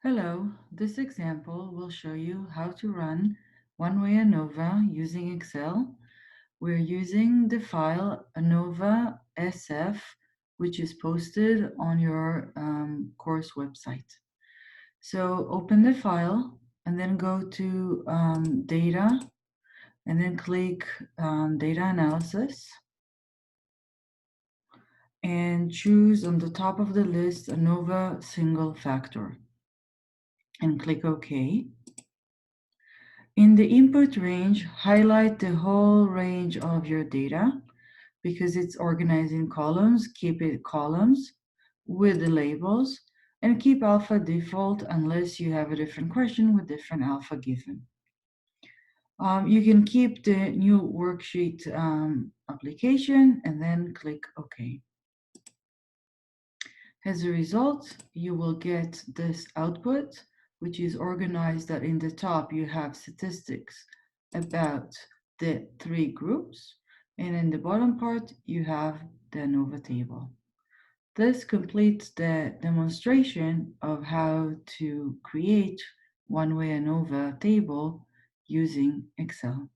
Hello, this example will show you how to run one-way ANOVA using Excel. We're using the file ANOVA SF, which is posted on your course website. So open the file and then go to Data and then click Data Analysis and choose on the top of the list ANOVA Single Factor and click OK. In the input range, highlight the whole range of your data because it's organized in columns. Keep it columns with the labels and keep alpha default unless you have a different question with different alpha given. You can keep the new worksheet application and then click OK. As a result, you will get this output, which is organized that in the top you have statistics about the three groups, and in the bottom part you have the ANOVA table. This completes the demonstration of how to create one-way ANOVA table using Excel.